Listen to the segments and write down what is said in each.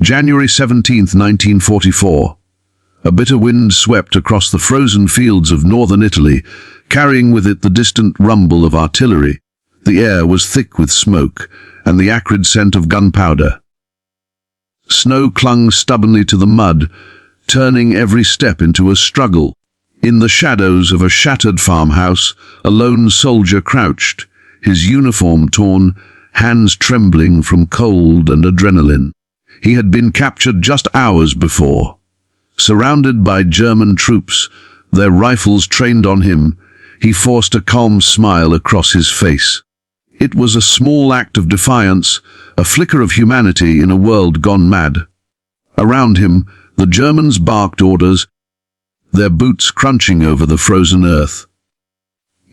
January 17, 1944. A bitter wind swept across the frozen fields of northern Italy, carrying with it the distant rumble of artillery. The air was thick with smoke and the acrid scent of gunpowder. Snow clung stubbornly to the mud, turning every step into a struggle. In the shadows of a shattered farmhouse, a lone soldier crouched, his uniform torn, hands trembling from cold and adrenaline. He had been captured just hours before. Surrounded by German troops, their rifles trained on him, he forced a calm smile across his face. It was a small act of defiance, a flicker of humanity in a world gone mad. Around him, the Germans barked orders, their boots crunching over the frozen earth.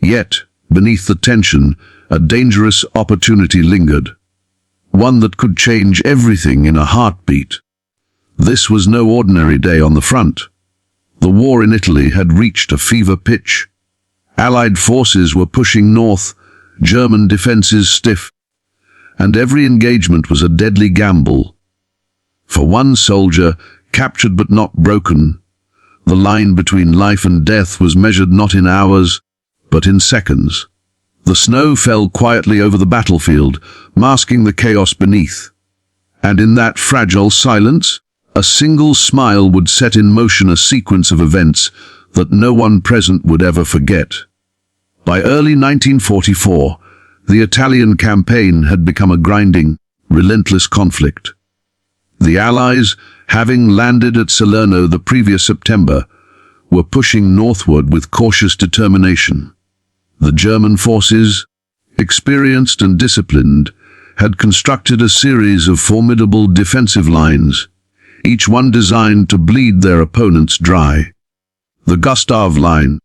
Yet, beneath the tension, a dangerous opportunity lingered, one that could change everything in a heartbeat. This was no ordinary day on the front. The war in Italy had reached a fever pitch. Allied forces were pushing north, German defenses stiff, and every engagement was a deadly gamble. For one soldier, captured but not broken, the line between life and death was measured not in hours, but in seconds. The snow fell quietly over the battlefield, masking the chaos beneath. And in that fragile silence, a single smile would set in motion a sequence of events that no one present would ever forget. By early 1944, the Italian campaign had become a grinding, relentless conflict. The Allies, having landed at Salerno the previous September, were pushing northward with cautious determination. The German forces, experienced and disciplined, had constructed a series of formidable defensive lines, each one designed to bleed their opponents dry. The Gustav Line,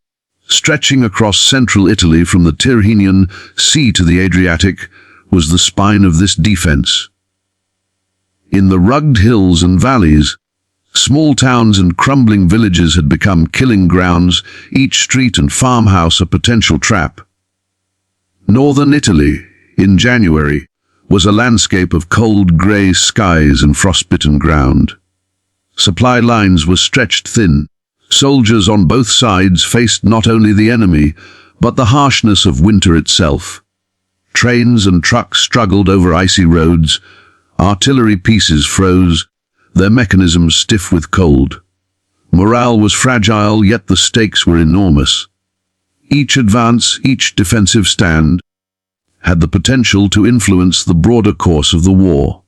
stretching across central Italy from the Tyrrhenian Sea to the Adriatic, was the spine of this defense. In the rugged hills and valleys, small towns and crumbling villages had become killing grounds, each street and farmhouse a potential trap. Northern Italy, in January, was a landscape of cold grey skies and frostbitten ground. Supply lines were stretched thin. Soldiers on both sides faced not only the enemy, but the harshness of winter itself. Trains and trucks struggled over icy roads, artillery pieces froze, their mechanisms stiff with cold. Morale was fragile, yet the stakes were enormous. Each advance, each defensive stand, had the potential to influence the broader course of the war.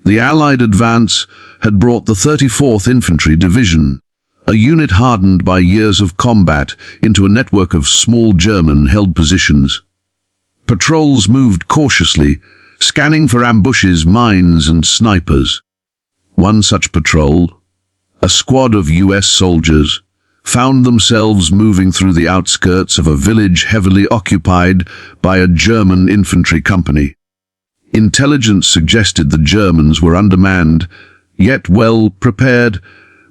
The Allied advance had brought the 34th Infantry Division, a unit hardened by years of combat, into a network of small German-held positions. Patrols moved cautiously, scanning for ambushes, mines, and snipers. One such patrol, a squad of US soldiers, found themselves moving through the outskirts of a village heavily occupied by a German infantry company. Intelligence suggested the Germans were undermanned, yet well prepared,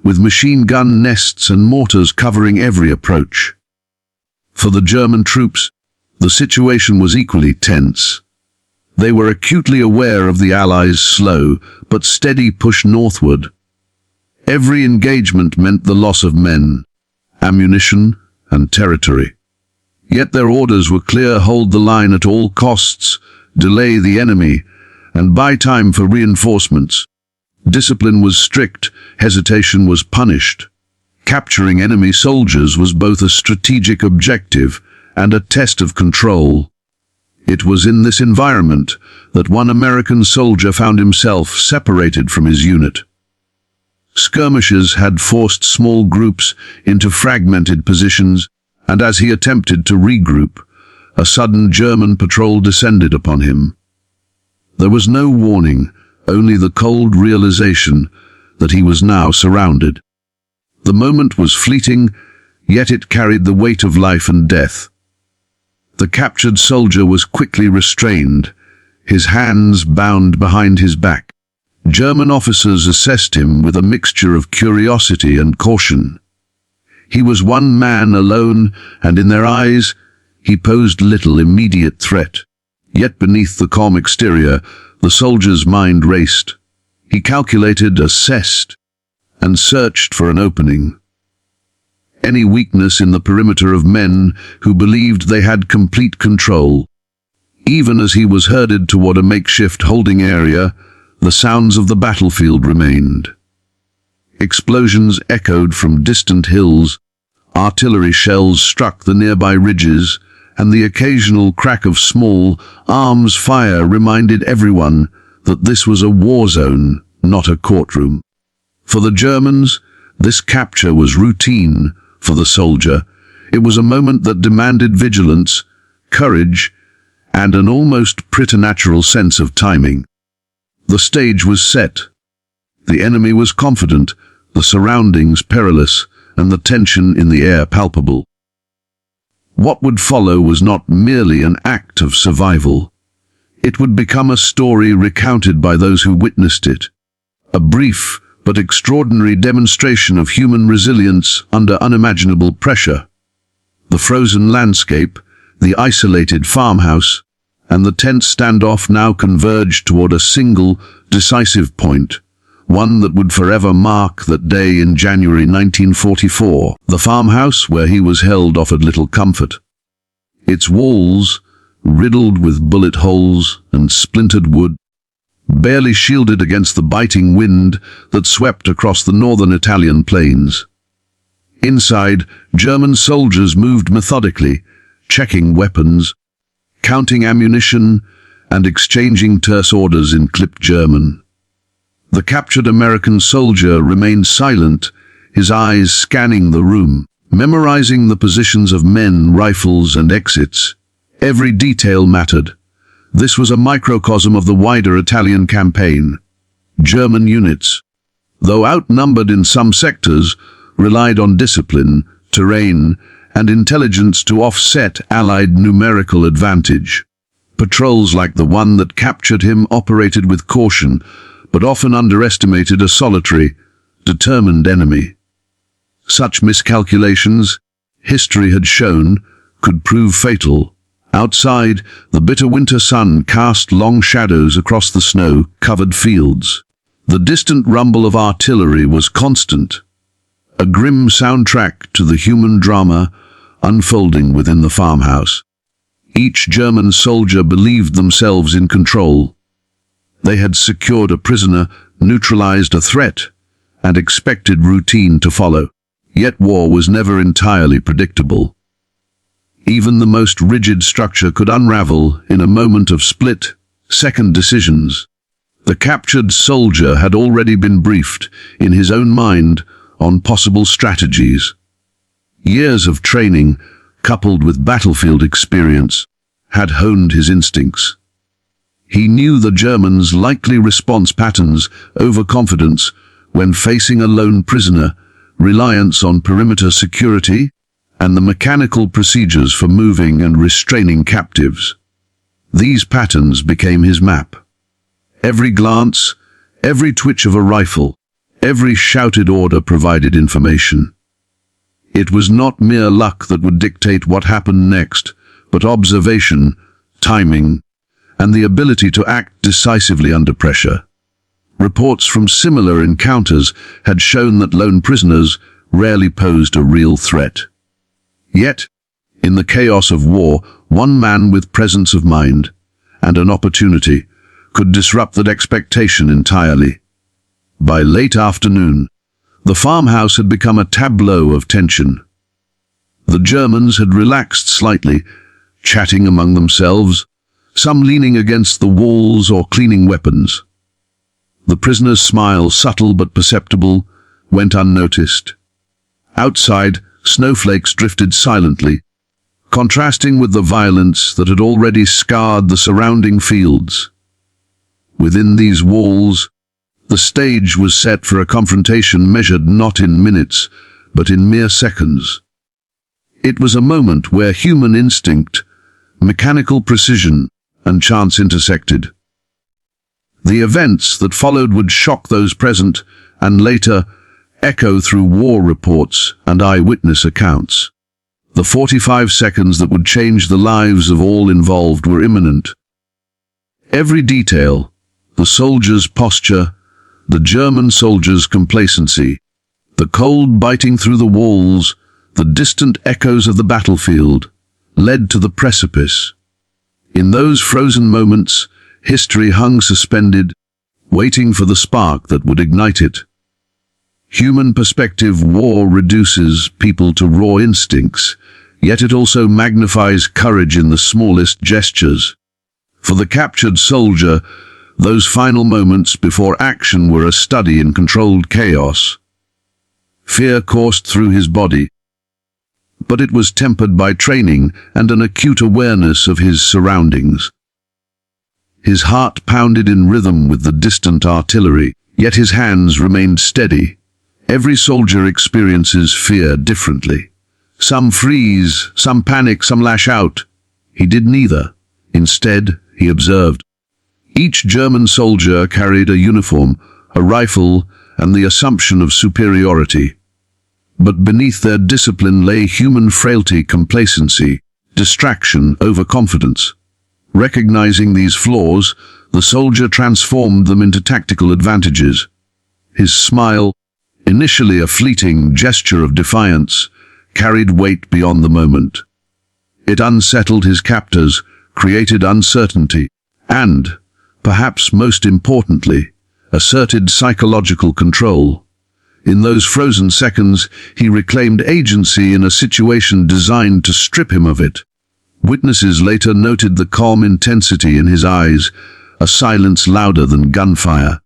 with machine gun nests and mortars covering every approach. For the German troops, the situation was equally tense. They were acutely aware of the Allies' slow but steady push northward. Every engagement meant the loss of men, ammunition, and territory. Yet their orders were clear: hold the line at all costs, delay the enemy, and buy time for reinforcements. Discipline was strict, hesitation was punished. Capturing enemy soldiers was both a strategic objective and a test of control. It was in this environment that one American soldier found himself separated from his unit. Skirmishes had forced small groups into fragmented positions, and as he attempted to regroup, a sudden German patrol descended upon him. There was no warning, only the cold realization that he was now surrounded. The moment was fleeting, yet it carried the weight of life and death. The captured soldier was quickly restrained, his hands bound behind his back. German officers assessed him with a mixture of curiosity and caution. He was one man alone, and in their eyes, he posed little immediate threat. Yet beneath the calm exterior, the soldier's mind raced. He calculated, assessed, and searched for an opening. Any weakness in the perimeter of men who believed they had complete control. Even as he was herded toward a makeshift holding area, the sounds of the battlefield remained. Explosions echoed from distant hills, artillery shells struck the nearby ridges, and the occasional crack of small arms fire reminded everyone that this was a war zone, not a courtroom. For the Germans, this capture was routine. For the soldier, it was a moment that demanded vigilance, courage, and an almost preternatural sense of timing. The stage was set. The enemy was confident, the surroundings perilous, and the tension in the air palpable. What would follow was not merely an act of survival. It would become a story recounted by those who witnessed it. A brief but extraordinary demonstration of human resilience under unimaginable pressure. The frozen landscape, the isolated farmhouse, and the tense standoff now converged toward a single, decisive point, one that would forever mark that day in January 1944. The farmhouse where he was held offered little comfort. Its walls, riddled with bullet holes and splintered wood, barely shielded against the biting wind that swept across the northern Italian plains. Inside, German soldiers moved methodically, checking weapons, counting ammunition, and exchanging terse orders in clipped German. The captured American soldier remained silent, his eyes scanning the room, memorizing the positions of men, rifles, and exits. Every detail mattered. This was a microcosm of the wider Italian campaign. German units, though outnumbered in some sectors, relied on discipline, terrain, and intelligence to offset Allied numerical advantage. Patrols like the one that captured him operated with caution, but often underestimated a solitary, determined enemy. Such miscalculations, history had shown, could prove fatal. Outside, the bitter winter sun cast long shadows across the snow-covered fields. The distant rumble of artillery was constant, a grim soundtrack to the human drama unfolding within the farmhouse. Each German soldier believed themselves in control. They had secured a prisoner, neutralized a threat, and expected routine to follow. Yet war was never entirely predictable. Even the most rigid structure could unravel in a moment of split-second decisions. The captured soldier had already been briefed in his own mind on possible strategies. Years of training, coupled with battlefield experience, had honed his instincts. He knew the Germans' likely response patterns, overconfidence when facing a lone prisoner, reliance on perimeter security, and the mechanical procedures for moving and restraining captives. These patterns became his map. Every glance, every twitch of a rifle, every shouted order provided information. It was not mere luck that would dictate what happened next, but observation, timing, and the ability to act decisively under pressure. Reports from similar encounters had shown that lone prisoners rarely posed a real threat. Yet, in the chaos of war, one man with presence of mind and an opportunity could disrupt that expectation entirely. By late afternoon, the farmhouse had become a tableau of tension. The Germans had relaxed slightly, chatting among themselves, some leaning against the walls or cleaning weapons. The prisoner's smile, subtle but perceptible, went unnoticed. Outside, snowflakes drifted silently, contrasting with the violence that had already scarred the surrounding fields. Within these walls, the stage was set for a confrontation measured not in minutes, but in mere seconds. It was a moment where human instinct, mechanical precision, and chance intersected. The events that followed would shock those present, and later echo through war reports and eyewitness accounts. The 45 seconds that would change the lives of all involved were imminent. Every detail, the soldier's posture, The German soldiers' complacency, the cold biting through the walls, the distant echoes of the battlefield, led to the precipice. In those frozen moments, history hung suspended, waiting for the spark that would ignite it. Human perspective, war reduces people to raw instincts, yet it also magnifies courage in the smallest gestures. For the captured soldier, those final moments before action were a study in controlled chaos. Fear coursed through his body, but it was tempered by training and an acute awareness of his surroundings. His heart pounded in rhythm with the distant artillery, yet his hands remained steady. Every soldier experiences fear differently. Some freeze, some panic, some lash out. He did neither. Instead, he observed. Each German soldier carried a uniform, a rifle, and the assumption of superiority. But beneath their discipline lay human frailty, complacency, distraction, overconfidence. Recognizing these flaws, the soldier transformed them into tactical advantages. His smile, initially a fleeting gesture of defiance, carried weight beyond the moment. It unsettled his captors, created uncertainty, and, perhaps most importantly, asserted psychological control. In those frozen seconds, he reclaimed agency in a situation designed to strip him of it. Witnesses later noted the calm intensity in his eyes, a silence louder than gunfire.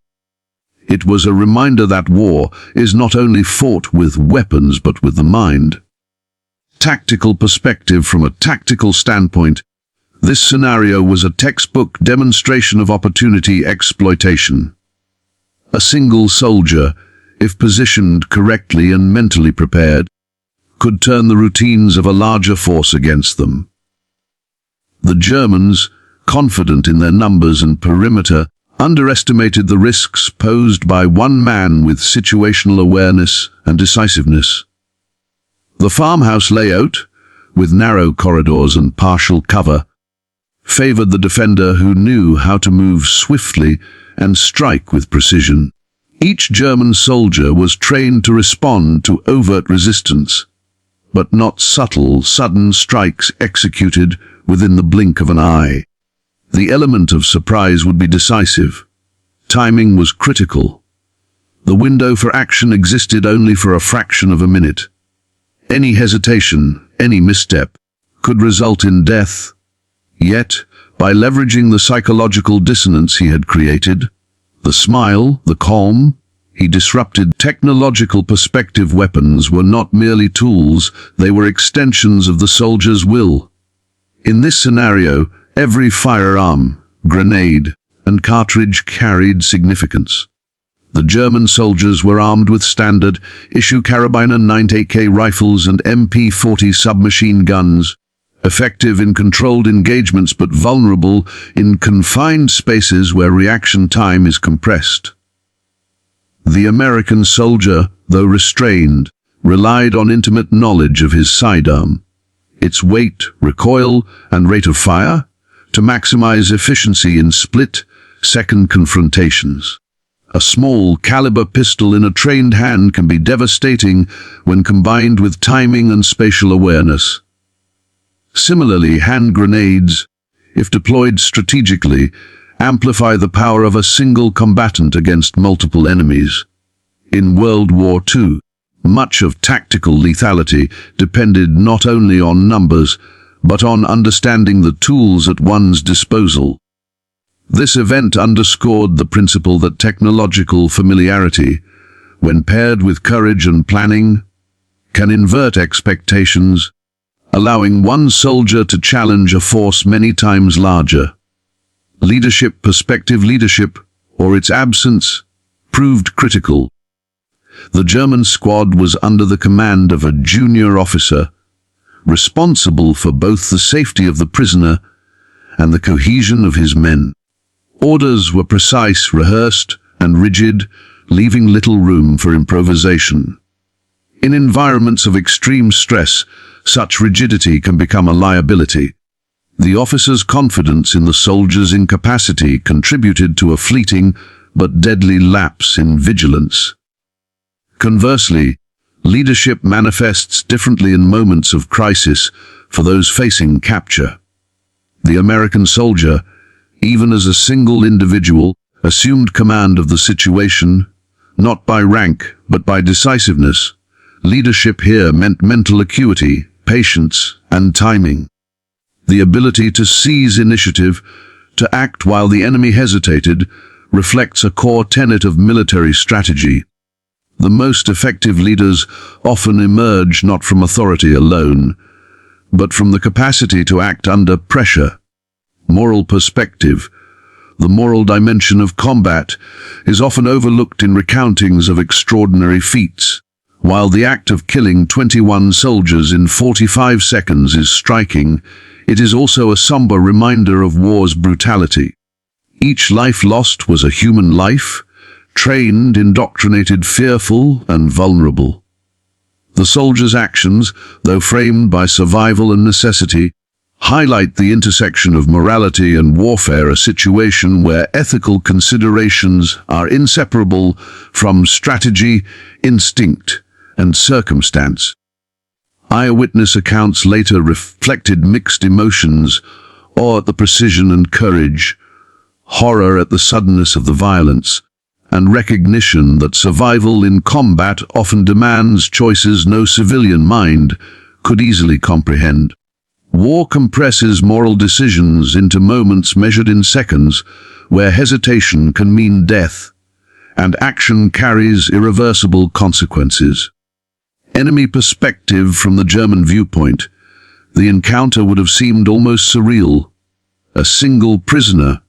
It was a reminder that war is not only fought with weapons but with the mind. Tactical perspective. From a tactical standpoint, this scenario was a textbook demonstration of opportunity exploitation. A single soldier, if positioned correctly and mentally prepared, could turn the routines of a larger force against them. The Germans, confident in their numbers and perimeter, underestimated the risks posed by one man with situational awareness and decisiveness. The farmhouse layout, with narrow corridors and partial cover, favored the defender who knew how to move swiftly and strike with precision. Each German soldier was trained to respond to overt resistance, but not subtle, sudden strikes executed within the blink of an eye. The element of surprise would be decisive. Timing was critical. The window for action existed only for a fraction of a minute. Any hesitation, any misstep, could result in death. Yet, by leveraging the psychological dissonance he had created, the smile, the calm, he disrupted. Technological perspective. Weapons were not merely tools, they were extensions of the soldier's will. In this scenario, every firearm, grenade, and cartridge carried significance. The German soldiers were armed with standard issue carabiner 9.8K rifles and MP-40 submachine guns, effective in controlled engagements but vulnerable in confined spaces where reaction time is compressed. The American soldier, though restrained, relied on intimate knowledge of his sidearm, its weight, recoil, and rate of fire, to maximize efficiency in split-second confrontations. A small caliber pistol in a trained hand can be devastating when combined with timing and spatial awareness. Similarly, hand grenades, if deployed strategically, amplify the power of a single combatant against multiple enemies. In World War II, much of tactical lethality depended not only on numbers, but on understanding the tools at one's disposal. This event underscored the principle that technological familiarity, when paired with courage and planning, can invert expectations, allowing one soldier to challenge a force many times larger. Leadership. Leadership, or its absence, proved critical. The German squad was under the command of a junior officer, responsible for both the safety of the prisoner and the cohesion of his men. Orders were precise, rehearsed, and rigid, leaving little room for improvisation. In environments of extreme stress, such rigidity can become a liability. The officer's confidence in the soldier's incapacity contributed to a fleeting but deadly lapse in vigilance. Conversely, leadership manifests differently in moments of crisis for those facing capture. The American soldier, even as a single individual, assumed command of the situation, not by rank, but by decisiveness. Leadership here meant mental acuity, patience, and timing. The ability to seize initiative, to act while the enemy hesitated, reflects a core tenet of military strategy. The most effective leaders often emerge not from authority alone, but from the capacity to act under pressure. Moral perspective. The moral dimension of combat is often overlooked in recountings of extraordinary feats. While the act of killing 21 soldiers in 45 seconds is striking, it is also a somber reminder of war's brutality. Each life lost was a human life, trained, indoctrinated, fearful, and vulnerable. The soldiers' actions, though framed by survival and necessity, highlight the intersection of morality and warfare, a situation where ethical considerations are inseparable from strategy, instinct, and circumstance. Eyewitness accounts later reflected mixed emotions, awe at the precision and courage, horror at the suddenness of the violence, and recognition that survival in combat often demands choices no civilian mind could easily comprehend. War compresses moral decisions into moments measured in seconds, where hesitation can mean death, and action carries irreversible consequences. Enemy perspective. From the German viewpoint, the encounter would have seemed almost surreal. A single prisoner,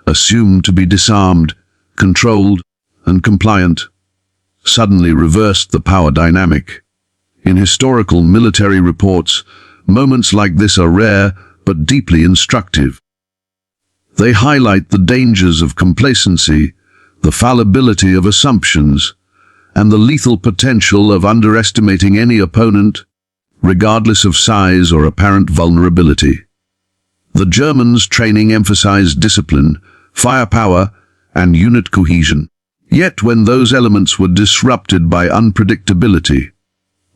assumed to be disarmed, controlled, and compliant, suddenly reversed the power dynamic. In historical military reports, moments like this are rare but deeply instructive. They highlight the dangers of complacency, the fallibility of assumptions, and the lethal potential of underestimating any opponent, regardless of size or apparent vulnerability. The Germans' training emphasized discipline, firepower, and unit cohesion. Yet when those elements were disrupted by unpredictability,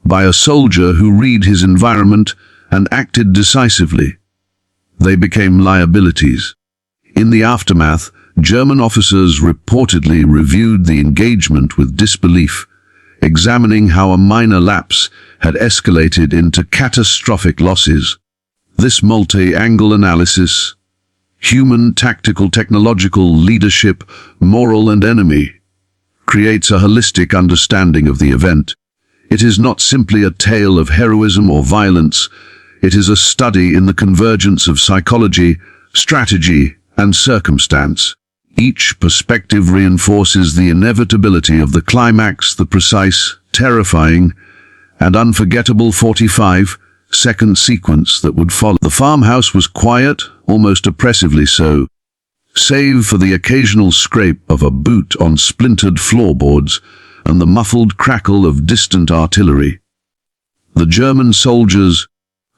by a soldier who read his environment and acted decisively, they became liabilities. In the aftermath, German officers reportedly reviewed the engagement with disbelief, examining how a minor lapse had escalated into catastrophic losses. This multi-angle analysis, human, tactical, technological, leadership, moral, and enemy, creates a holistic understanding of the event. It is not simply a tale of heroism or violence. It is a study in the convergence of psychology, strategy, and circumstance. Each perspective reinforces the inevitability of the climax, the precise, terrifying, and unforgettable 45-second sequence that would follow. The farmhouse was quiet, almost oppressively so, save for the occasional scrape of a boot on splintered floorboards and the muffled crackle of distant artillery. The German soldiers,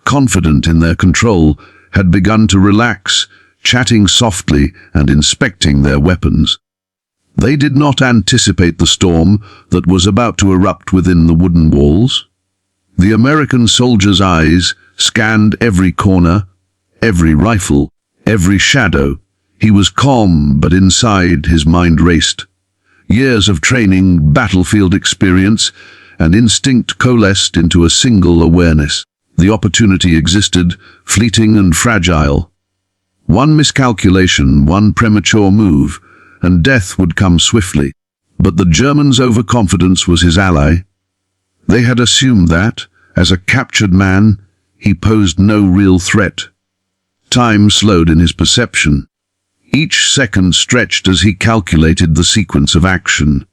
confident in their control, had begun to relax, chatting softly and inspecting their weapons. They did not anticipate the storm that was about to erupt within the wooden walls. The American soldier's eyes scanned every corner, every rifle, every shadow. He was calm, but inside his mind raced. Years of training, battlefield experience, and instinct coalesced into a single awareness. The opportunity existed, fleeting and fragile. One miscalculation, one premature move, and death would come swiftly. But the German's overconfidence was his ally. They had assumed that, as a captured man, he posed no real threat. Time slowed in his perception. Each second stretched as he calculated the sequence of action.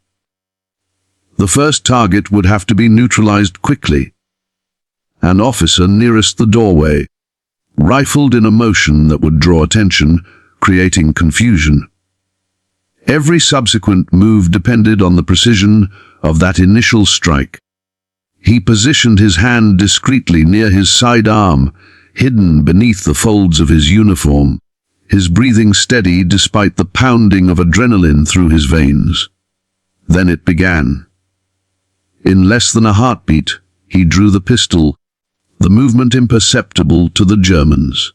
The first target would have to be neutralized quickly. An officer nearest the doorway, rifled in a motion that would draw attention, creating confusion. Every subsequent move depended on the precision of that initial strike. He positioned his hand discreetly near his sidearm, hidden beneath the folds of his uniform. his breathing steady despite the pounding of adrenaline through his veins. Then it began. In less than a heartbeat, he drew the pistol, the movement imperceptible to the Germans.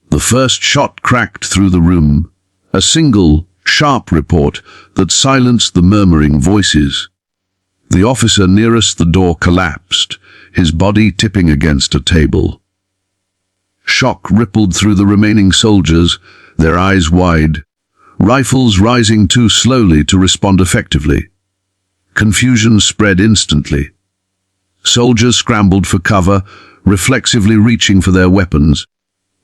The first shot cracked through the room, a single, sharp report that silenced the murmuring voices. The officer nearest the door collapsed, his body tipping against a table. Shock rippled through the remaining soldiers, their eyes wide, rifles rising too slowly to respond effectively. Confusion spread instantly. Soldiers scrambled for cover, reflexively reaching for their weapons,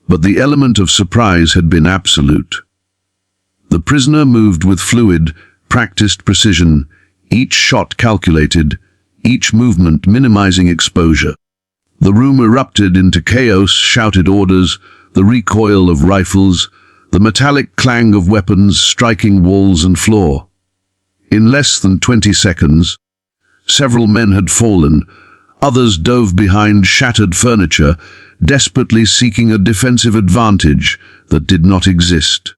but the element of surprise had been absolute. The prisoner moved with fluid, practiced precision, each shot calculated, each movement minimizing exposure. The room erupted into chaos, shouted orders, the recoil of rifles, the metallic clang of weapons striking walls and floor. In less than 20 seconds, several men had fallen, others dove behind shattered furniture, desperately seeking a defensive advantage that did not exist.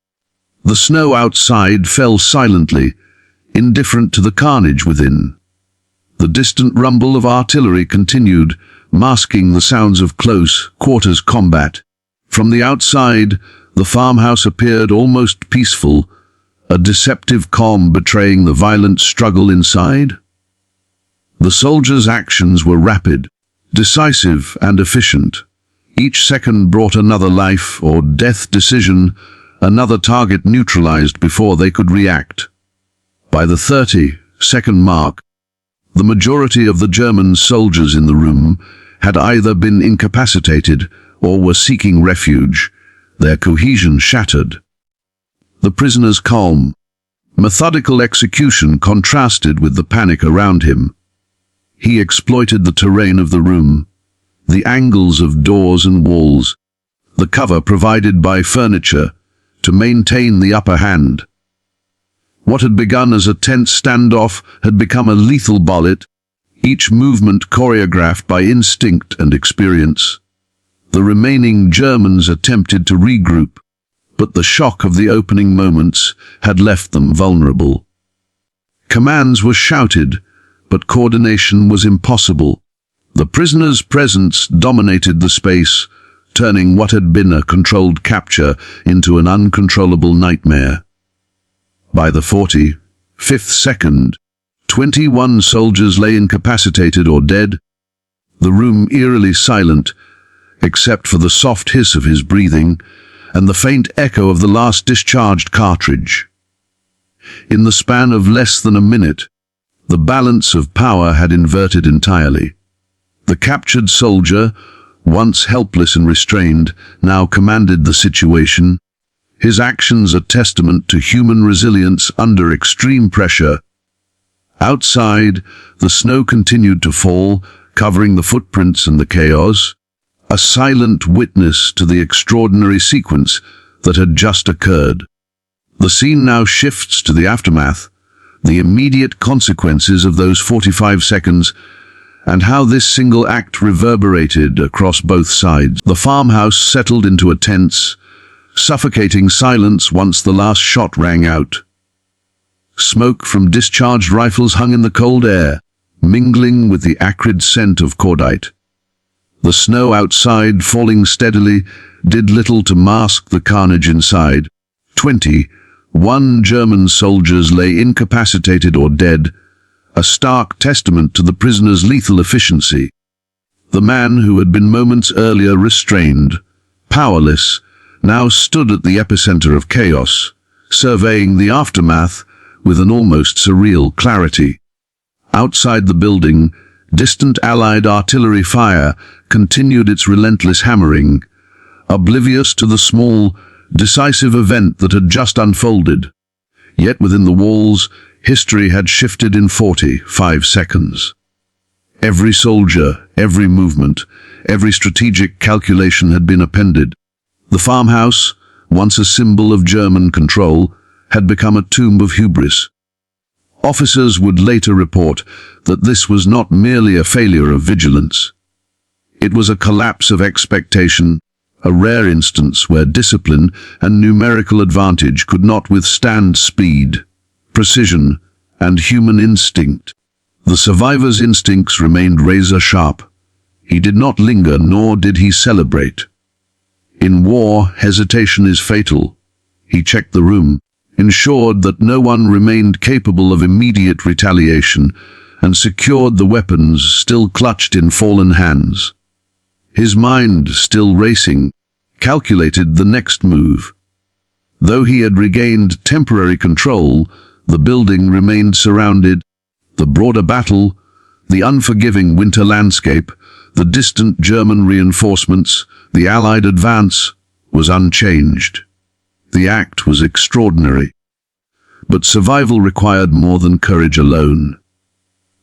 The snow outside fell silently, indifferent to the carnage within. The distant rumble of artillery continued, masking the sounds of close quarters combat. From the outside, the farmhouse appeared almost peaceful, a deceptive calm betraying the violent struggle inside. The soldiers' actions were rapid, decisive and efficient. Each second brought another life or death decision, another target neutralized before they could react. By the 30-second mark, the majority of the German soldiers in the room had either been incapacitated or were seeking refuge, their cohesion shattered. The prisoner's calm, methodical execution contrasted with the panic around him. He exploited the terrain of the room, the angles of doors and walls, the cover provided by furniture, to maintain the upper hand. What had begun as a tense standoff had become a lethal bullet, each movement choreographed by instinct and experience. The remaining Germans attempted to regroup, but the shock of the opening moments had left them vulnerable. Commands were shouted, but coordination was impossible. The prisoner's presence dominated the space, turning what had been a controlled capture into an uncontrollable nightmare. By the 45th second, 21 soldiers lay incapacitated or dead, the room eerily silent, except for the soft hiss of his breathing and the faint echo of the last discharged cartridge. In the span of less than a minute, the balance of power had inverted entirely. The captured soldier, once helpless and restrained, now commanded the situation, his actions a testament to human resilience under extreme pressure. Outside, the snow continued to fall, covering the footprints and the chaos, a silent witness to the extraordinary sequence that had just occurred. The scene now shifts to the aftermath, the immediate consequences of those 45 seconds, and how this single act reverberated across both sides. The farmhouse settled into a tense, suffocating silence once the last shot rang out. Smoke from discharged rifles hung in the cold air, mingling with the acrid scent of cordite. The snow outside, falling steadily, did little to mask the carnage inside. 21 German soldiers lay incapacitated or dead, a stark testament to the prisoner's lethal efficiency. The man who had been moments earlier restrained, powerless, now stood at the epicenter of chaos, surveying the aftermath with an almost surreal clarity. Outside the building, distant Allied artillery fire continued its relentless hammering, oblivious to the small, decisive event that had just unfolded. Yet within the walls, history had shifted in 45 seconds. Every soldier, every movement, every strategic calculation had been appended. The farmhouse, once a symbol of German control, had become a tomb of hubris. Officers would later report that this was not merely a failure of vigilance. It was a collapse of expectation, a rare instance where discipline and numerical advantage could not withstand speed, precision, and human instinct. The survivor's instincts remained razor-sharp. He did not linger, nor did he celebrate. In war, hesitation is fatal. He checked the room, ensured that no one remained capable of immediate retaliation, and secured the weapons still clutched in fallen hands. His mind, still racing, calculated the next move. Though he had regained temporary control, the building remained surrounded. The broader battle, the unforgiving winter landscape, the distant German reinforcements, the Allied advance, was unchanged. The act was extraordinary. But survival required more than courage alone.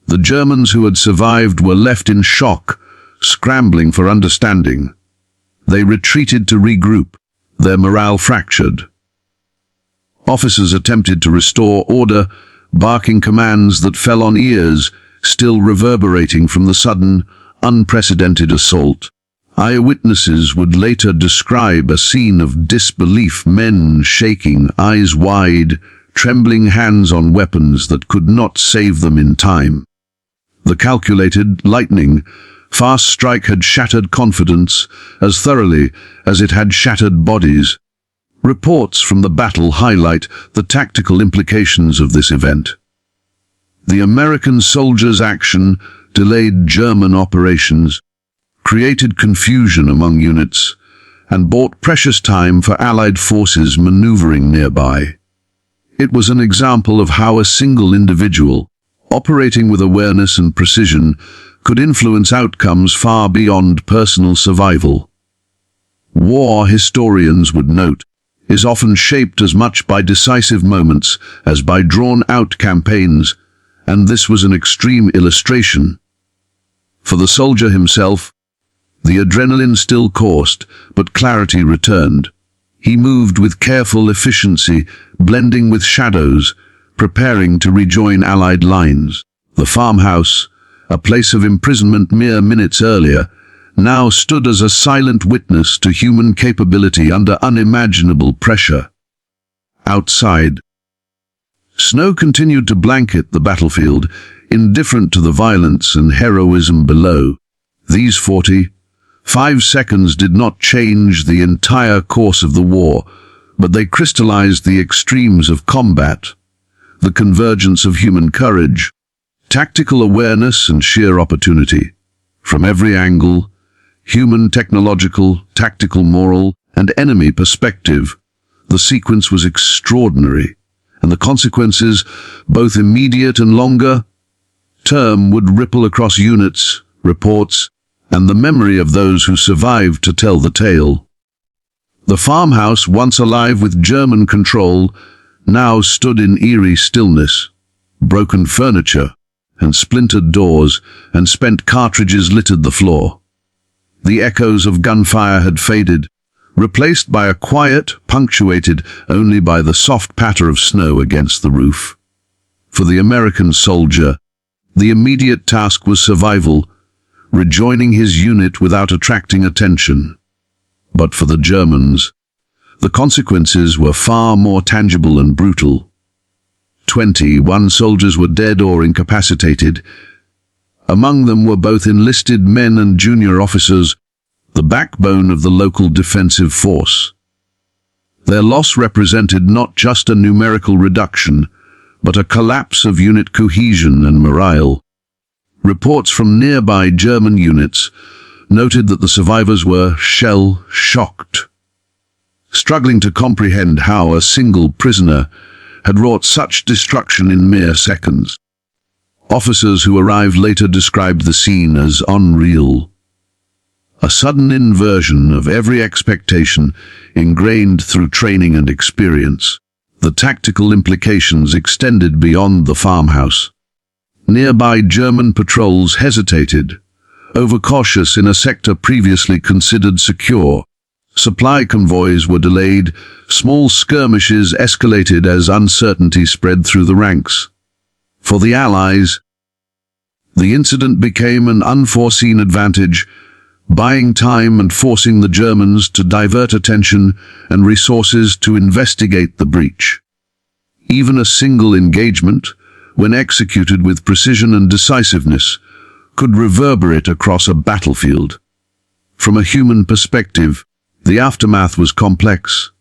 The Germans who had survived were left in shock, scrambling for understanding. They retreated to regroup, their morale fractured. Officers attempted to restore order, barking commands that fell on ears, still reverberating from the sudden, unprecedented assault. Eyewitnesses would later describe a scene of disbelief, men shaking, eyes wide, trembling hands on weapons that could not save them in time. The calculated, lightning, fast strike had shattered confidence as thoroughly as it had shattered bodies. Reports from the battle highlight the tactical implications of this event. The American soldiers' action delayed German operations, created confusion among units, and bought precious time for Allied forces maneuvering nearby. It was an example of how a single individual, operating with awareness and precision, could influence outcomes far beyond personal survival. War, historians would note, is often shaped as much by decisive moments as by drawn-out campaigns, and this was an extreme illustration. For the soldier himself, the adrenaline still coursed, but clarity returned. He moved with careful efficiency, blending with shadows, preparing to rejoin Allied lines. The farmhouse, a place of imprisonment mere minutes earlier, now stood as a silent witness to human capability under unimaginable pressure. Outside, snow continued to blanket the battlefield, indifferent to the violence and heroism below. These 45 seconds did not change the entire course of the war, but they crystallized the extremes of combat, the convergence of human courage, tactical awareness and sheer opportunity. From every angle, human, technological, tactical, moral, and enemy perspective, the sequence was extraordinary, and the consequences, both immediate and longer term, would ripple across units, reports, and the memory of those who survived to tell the tale. The farmhouse, once alive with German control, now stood in eerie stillness. Broken furniture and splintered doors and spent cartridges littered the floor. The echoes of gunfire had faded, replaced by a quiet, punctuated only by the soft patter of snow against the roof. For the American soldier, the immediate task was survival, rejoining his unit without attracting attention. But for the Germans, the consequences were far more tangible and brutal. 21 soldiers were dead or incapacitated. Among them were both enlisted men and junior officers, the backbone of the local defensive force. Their loss represented not just a numerical reduction, but a collapse of unit cohesion and morale. Reports from nearby German units noted that the survivors were shell-shocked, struggling to comprehend how a single prisoner had wrought such destruction in mere seconds. Officers who arrived later described the scene as unreal. A sudden inversion of every expectation ingrained through training and experience. The tactical implications extended beyond the farmhouse. Nearby German patrols hesitated, overcautious in a sector previously considered secure. Supply convoys were delayed, small skirmishes escalated as uncertainty spread through the ranks. For the Allies, the incident became an unforeseen advantage, buying time and forcing the Germans to divert attention and resources to investigate the breach. Even a single engagement, when executed with precision and decisiveness, could reverberate across a battlefield. From a human perspective, the aftermath was complex.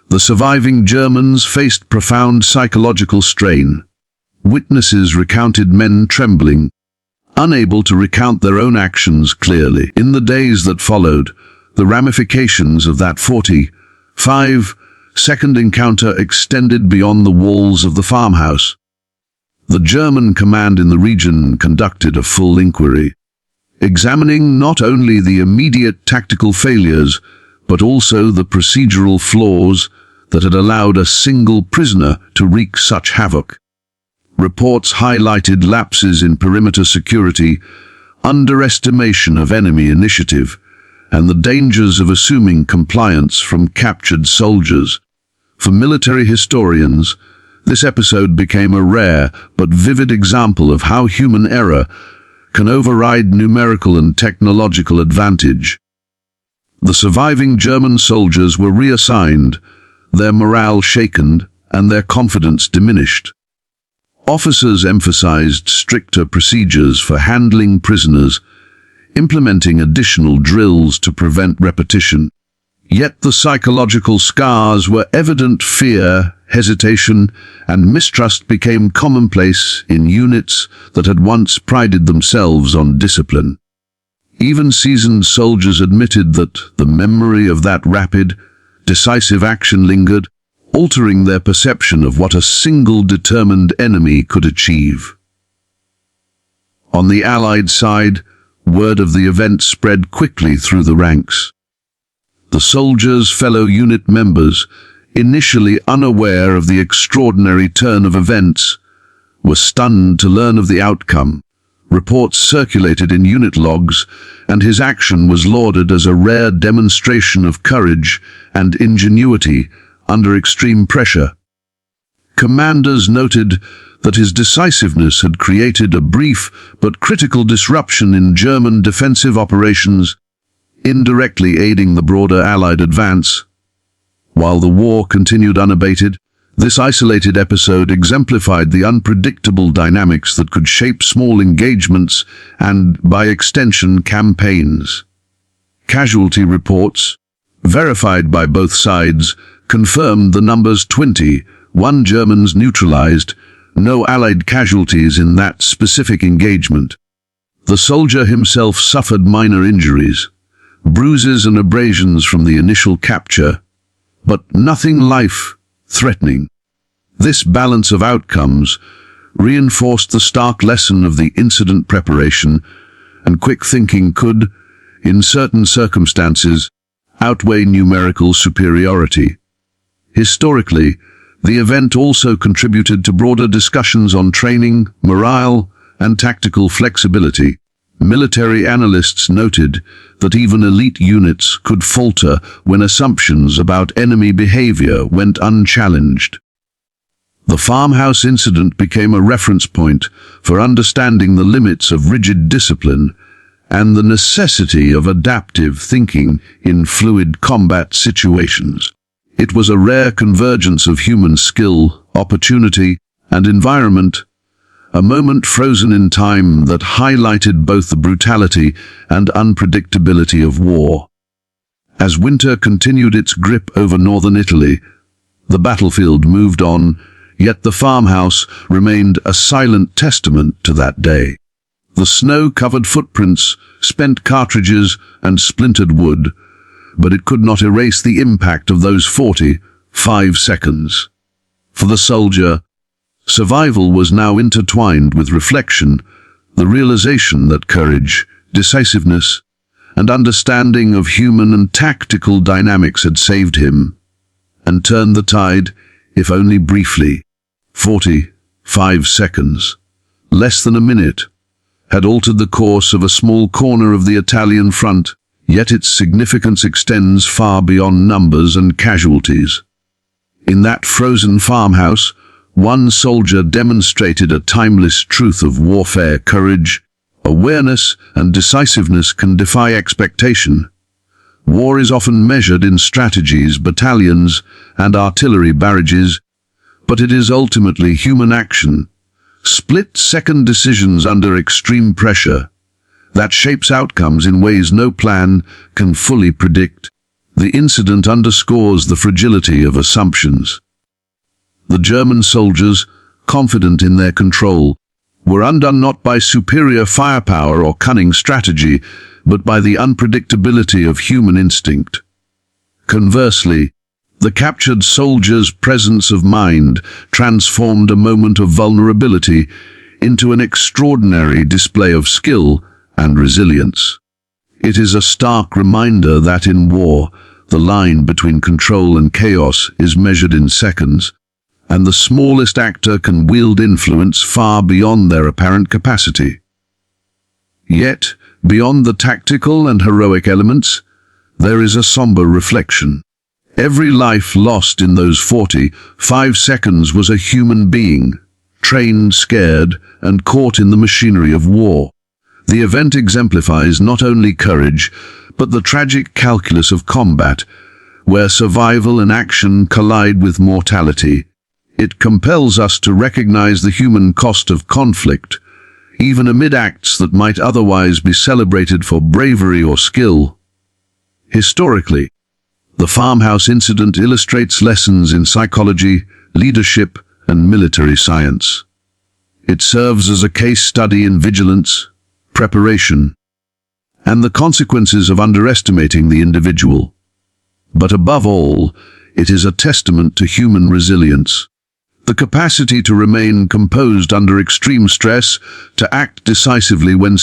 The surviving Germans faced profound psychological strain. Witnesses recounted men trembling, unable to recount their own actions clearly. In the days that followed, the ramifications of that 45-second encounter extended beyond the walls of the farmhouse. The German command in the region conducted a full inquiry, examining not only the immediate tactical failures, but also the procedural flaws that had allowed a single prisoner to wreak such havoc. Reports highlighted lapses in perimeter security, underestimation of enemy initiative, and the dangers of assuming compliance from captured soldiers. For military historians, this episode became a rare but vivid example of how human error can override numerical and technological advantage. The surviving German soldiers were reassigned, their morale shaken, and their confidence diminished. Officers emphasized stricter procedures for handling prisoners, implementing additional drills to prevent repetition. Yet the psychological scars were evident. Fear, hesitation, and mistrust became commonplace in units that had once prided themselves on discipline. Even seasoned soldiers admitted that the memory of that rapid, decisive action lingered, altering their perception of what a single determined enemy could achieve. On the Allied side, word of the event spread quickly through the ranks. The soldiers' fellow unit members, initially unaware of the extraordinary turn of events, were stunned to learn of the outcome. Reports circulated in unit logs, and his action was lauded as a rare demonstration of courage and ingenuity under extreme pressure. Commanders noted that his decisiveness had created a brief but critical disruption in German defensive operations, indirectly aiding the broader Allied advance. While the war continued unabated, this isolated episode exemplified the unpredictable dynamics that could shape small engagements and, by extension, campaigns. Casualty reports, verified by both sides, confirmed the numbers 21 Germans neutralized, no Allied casualties in that specific engagement. The soldier himself suffered minor injuries, bruises and abrasions from the initial capture, but nothing life-threatening. This balance of outcomes reinforced the stark lesson of the incident preparation, and quick thinking could, in certain circumstances, outweigh numerical superiority. Historically, the event also contributed to broader discussions on training, morale, and tactical flexibility. Military analysts noted that even elite units could falter when assumptions about enemy behavior went unchallenged. The farmhouse incident became a reference point for understanding the limits of rigid discipline and the necessity of adaptive thinking in fluid combat situations. It was a rare convergence of human skill, opportunity, and environment, a moment frozen in time that highlighted both the brutality and unpredictability of war. As winter continued its grip over northern Italy, the battlefield moved on, yet the farmhouse remained a silent testament to that day. The snow-covered footprints, spent cartridges, and splintered wood, but it could not erase the impact of those 45 seconds. For the soldier, survival was now intertwined with reflection, the realization that courage, decisiveness, and understanding of human and tactical dynamics had saved him, and turned the tide, if only briefly. 45 seconds, less than a minute, had altered the course of a small corner of the Italian front, yet its significance extends far beyond numbers and casualties. In that frozen farmhouse, one soldier demonstrated a timeless truth of warfare: courage, awareness and decisiveness can defy expectation. War is often measured in strategies, battalions, and artillery barrages, but it is ultimately human action, split-second decisions under extreme pressure, that shapes outcomes in ways no plan can fully predict. The incident underscores the fragility of assumptions. The German soldiers, confident in their control, were undone not by superior firepower or cunning strategy, but by the unpredictability of human instinct. Conversely, the captured soldiers' presence of mind transformed a moment of vulnerability into an extraordinary display of skill and resilience. It is a stark reminder that in war, the line between control and chaos is measured in seconds, and the smallest actor can wield influence far beyond their apparent capacity. Yet, beyond the tactical and heroic elements, there is a somber reflection. Every life lost in those 45 seconds was a human being, trained, scared, and caught in the machinery of war. The event exemplifies not only courage, but the tragic calculus of combat, where survival and action collide with mortality. It compels us to recognize the human cost of conflict, even amid acts that might otherwise be celebrated for bravery or skill. Historically, the farmhouse incident illustrates lessons in psychology, leadership, and military science. It serves as a case study in vigilance, preparation, and the consequences of underestimating the individual. But above all, it is a testament to human resilience. The capacity to remain composed under extreme stress, to act decisively when